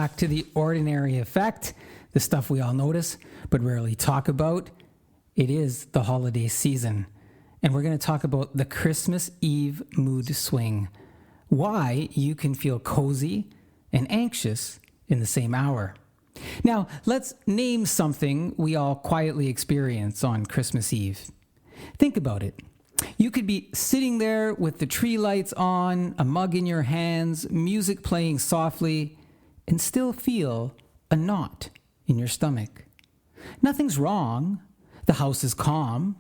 back to the ordinary effect, the stuff we all notice but rarely talk about. It is the holiday season, and we're going to talk about the Christmas Eve mood swing, why you can feel cozy and anxious in the same hour. Now, let's name something we all quietly experience on Christmas Eve. Think about it. You could be sitting there with the tree lights on, a mug in your hands, music playing softly, and still feel a knot in your stomach. Nothing's wrong. The house is calm,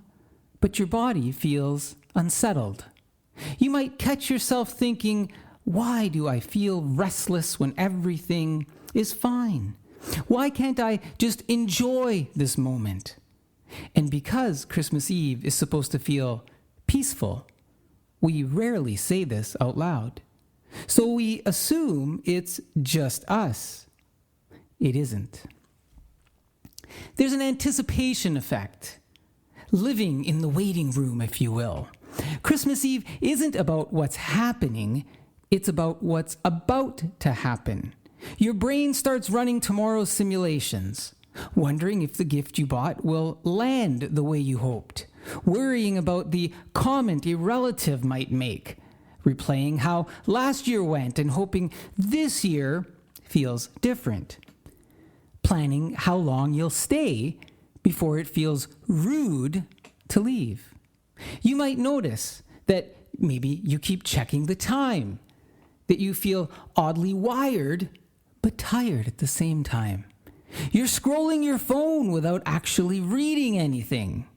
but your body feels unsettled. You might catch yourself thinking, why do I feel restless when everything is fine? Why can't I just enjoy this moment? And because Christmas Eve is supposed to feel peaceful, we rarely say this out loud. So we assume it's just us. It isn't. There's an anticipation effect, living in the waiting room, if you will. Christmas Eve isn't about what's happening, it's about what's about to happen. Your brain starts running tomorrow's simulations, wondering if the gift you bought will land the way you hoped, worrying about the comment a relative might make, replaying how last year went and hoping this year feels different, planning how long you'll stay before it feels rude to leave. You might notice that maybe you keep checking the time, that you feel oddly wired but tired at the same time. You're scrolling your phone without actually reading anything.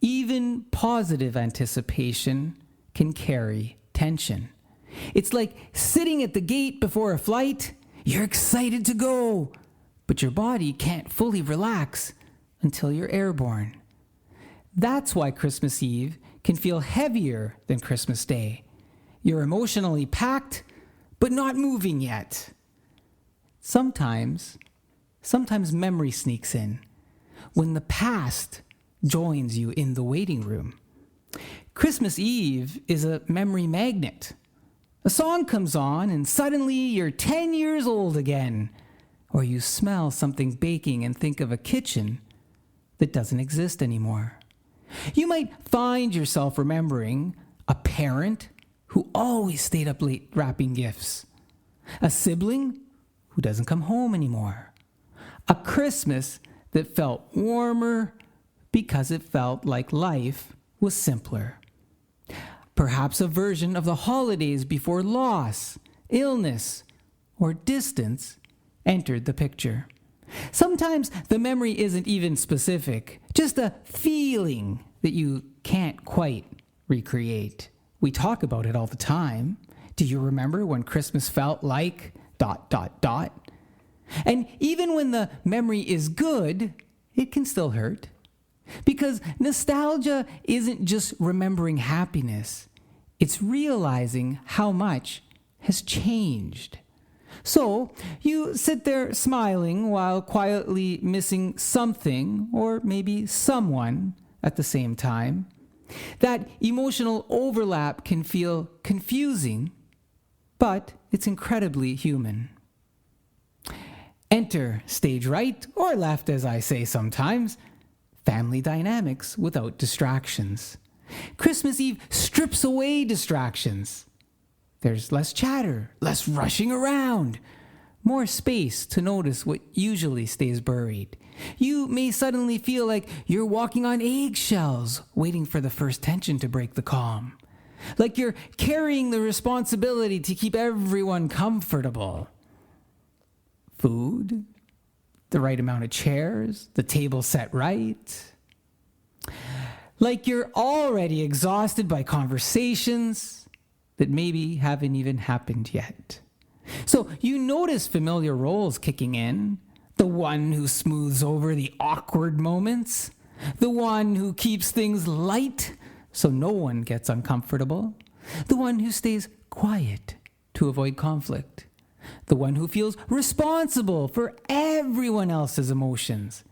Even positive anticipation can carry tension. It's like sitting at the gate before a flight. You're excited to go, but your body can't fully relax until you're airborne. That's why Christmas Eve can feel heavier than Christmas Day. You're emotionally packed, but not moving yet. Sometimes memory sneaks in when the past joins you in the waiting room. Christmas Eve is a memory magnet. A song comes on and suddenly you're 10 years old again. Or you smell something baking and think of a kitchen that doesn't exist anymore. You might find yourself remembering a parent who always stayed up late wrapping gifts, a sibling who doesn't come home anymore, a Christmas that felt warmer because it felt like life was simpler. Perhaps a version of the holidays before loss, illness, or distance entered the picture. Sometimes the memory isn't even specific, just a feeling that you can't quite recreate. We talk about it all the time. Do you remember when Christmas felt like ... And even when the memory is good, it can still hurt. Because nostalgia isn't just remembering happiness, it's realizing how much has changed. So you sit there smiling while quietly missing something or maybe someone at the same time. That emotional overlap can feel confusing, but it's incredibly human. Enter stage right or left, as I say sometimes, family dynamics without distractions. Christmas Eve strips away distractions. There's less chatter, less rushing around, more space to notice what usually stays buried. You may suddenly feel like you're walking on eggshells, waiting for the first tension to break the calm. Like you're carrying the responsibility to keep everyone comfortable. Food, the right amount of chairs, the table set right. Like you're already exhausted by conversations that maybe haven't even happened yet. So you notice familiar roles kicking in. The one who smooths over the awkward moments. The one who keeps things light so no one gets uncomfortable. The one who stays quiet to avoid conflict. The one who feels responsible for everyone else's emotions.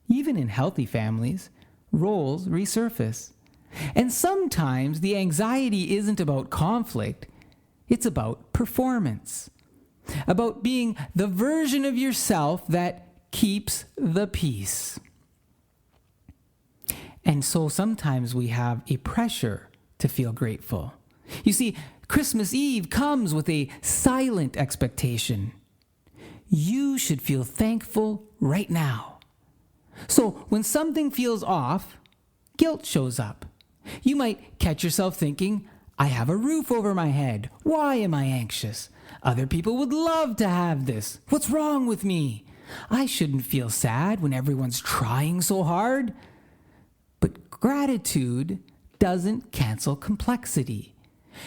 Even in healthy families, roles resurface. And sometimes the anxiety isn't about conflict, it's about performance. about being the version of yourself that keeps the peace. And so sometimes we have a pressure to feel grateful. You see, Christmas Eve comes with a silent expectation. You should feel thankful right now. So when something feels off, guilt shows up. You might catch yourself thinking, I have a roof over my head. Why am I anxious? Other people would love to have this. What's wrong with me? I shouldn't feel sad when everyone's trying so hard. But gratitude doesn't cancel complexity.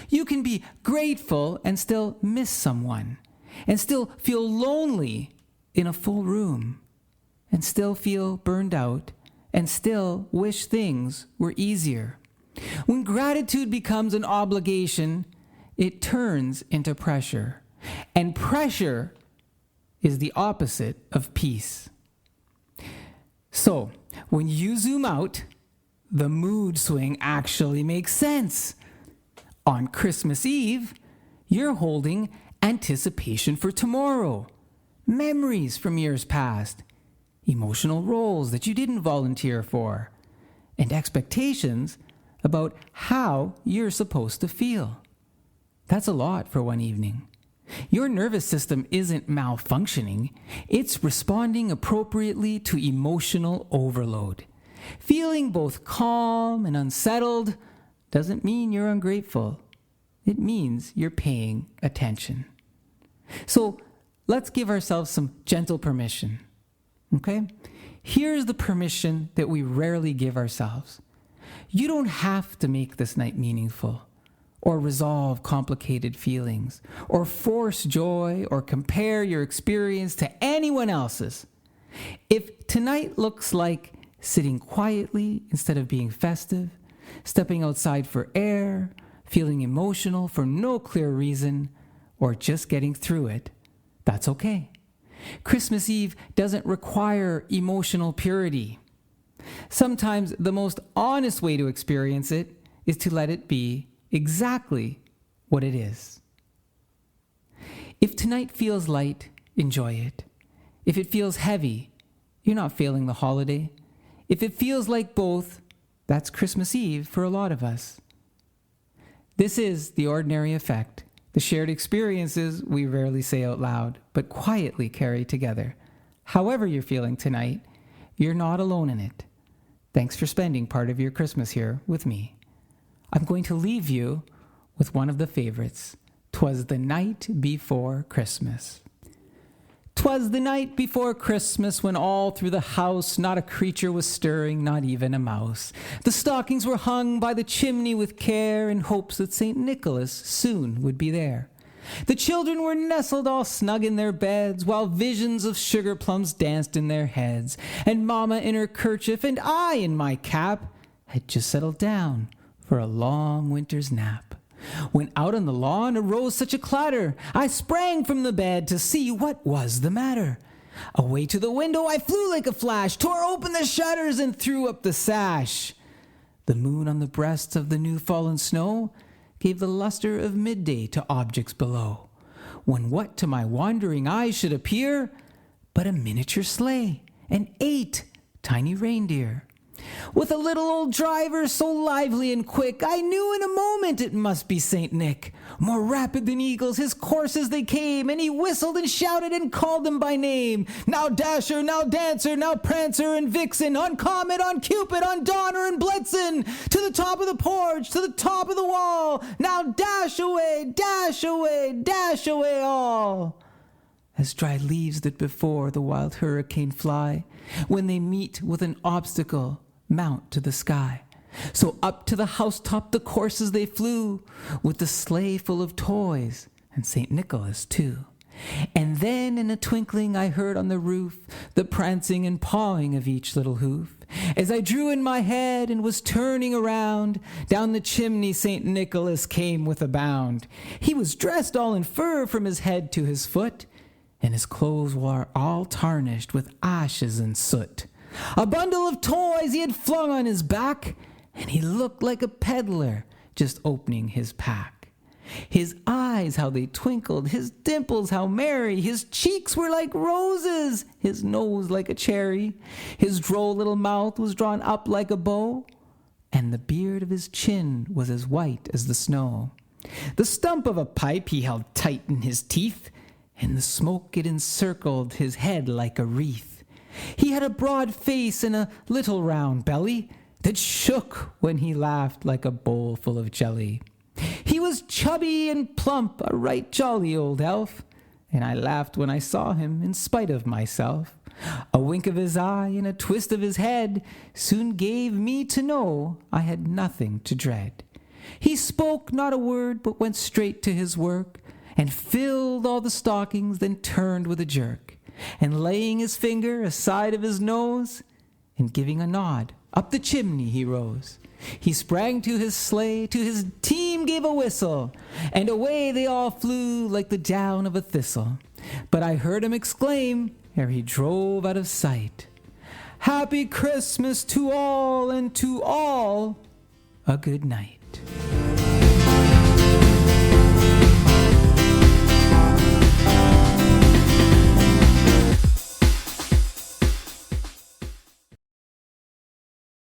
You can be grateful and still miss someone, and still feel lonely in a full room, and still feel burned out, and still wish things were easier. When gratitude becomes an obligation, it turns into pressure. And pressure is the opposite of peace. So, when you zoom out, the mood swing actually makes sense. On Christmas Eve, you're holding anticipation for tomorrow, memories from years past, emotional roles that you didn't volunteer for, and expectations about how you're supposed to feel. That's a lot for one evening. Your nervous system isn't malfunctioning, it's responding appropriately to emotional overload. Feeling both calm and unsettled doesn't mean you're ungrateful. It means you're paying attention. So let's give ourselves some gentle permission. Okay? Here's the permission that we rarely give ourselves. You don't have to make this night meaningful, or resolve complicated feelings, or force joy, or compare your experience to anyone else's. If tonight looks like sitting quietly instead of being festive, stepping outside for air, feeling emotional for no clear reason, or just getting through it, that's okay. Christmas Eve doesn't require emotional purity. Sometimes the most honest way to experience it is to let it be exactly what it is. If tonight feels light, enjoy it. If it feels heavy, you're not failing the holiday. If it feels like both, that's Christmas Eve for a lot of us. This is The Ordinary Effect, the shared experiences we rarely say out loud, but quietly carry together. However you're feeling tonight, you're not alone in it. Thanks for spending part of your Christmas here with me. I'm going to leave you with one of the favorites, "'Twas the Night Before Christmas." 'Twas the night before Christmas when all through the house not a creature was stirring, not even a mouse. The stockings were hung by the chimney with care in hopes that St. Nicholas soon would be there. The children were nestled all snug in their beds, while visions of sugar plums danced in their heads, and Mama in her kerchief and I in my cap had just settled down for a long winter's nap. When out on the lawn arose such a clatter, I sprang from the bed to see what was the matter. Away to the window I flew like a flash, tore open the shutters and threw up the sash. The moon on the breasts of the new-fallen snow gave the luster of midday to objects below, when what to my wandering eyes should appear but a miniature sleigh and 8 tiny reindeer. With a little old driver so lively and quick, I knew in a moment it must be St. Nick. More rapid than eagles, his coursers they came, and he whistled and shouted and called them by name. Now Dasher, now Dancer, now Prancer and Vixen, on Comet, on Cupid, on Donner and Blitzen, to the top of the porch, to the top of the wall. Now dash away, dash away, dash away all. As dry leaves that before the wild hurricane fly, when they meet with an obstacle, mount to the sky. So up to the housetop the coursers they flew, with the sleigh full of toys, and St. Nicholas too. And then in a twinkling I heard on the roof the prancing and pawing of each little hoof. As I drew in my head and was turning around, down the chimney St. Nicholas came with a bound. He was dressed all in fur from his head to his foot, and his clothes were all tarnished with ashes and soot. A bundle of toys he had flung on his back, and he looked like a peddler just opening his pack. His eyes, how they twinkled, his dimples, how merry, his cheeks were like roses, his nose like a cherry, his droll little mouth was drawn up like a bow, and the beard of his chin was as white as the snow. The stump of a pipe he held tight in his teeth, and the smoke it encircled his head like a wreath. He had a broad face and a little round belly that shook when he laughed like a bowl full of jelly. He was chubby and plump, a right jolly old elf, and I laughed when I saw him in spite of myself. A wink of his eye and a twist of his head soon gave me to know I had nothing to dread. He spoke not a word, but went straight to his work, and filled all the stockings, then turned with a jerk, and laying his finger aside of his nose, and giving a nod, up the chimney he rose. He sprang to his sleigh, to his team gave a whistle, and away they all flew like the down of a thistle. But I heard him exclaim, ere he drove out of sight, "Happy Christmas to all, and to all a good night."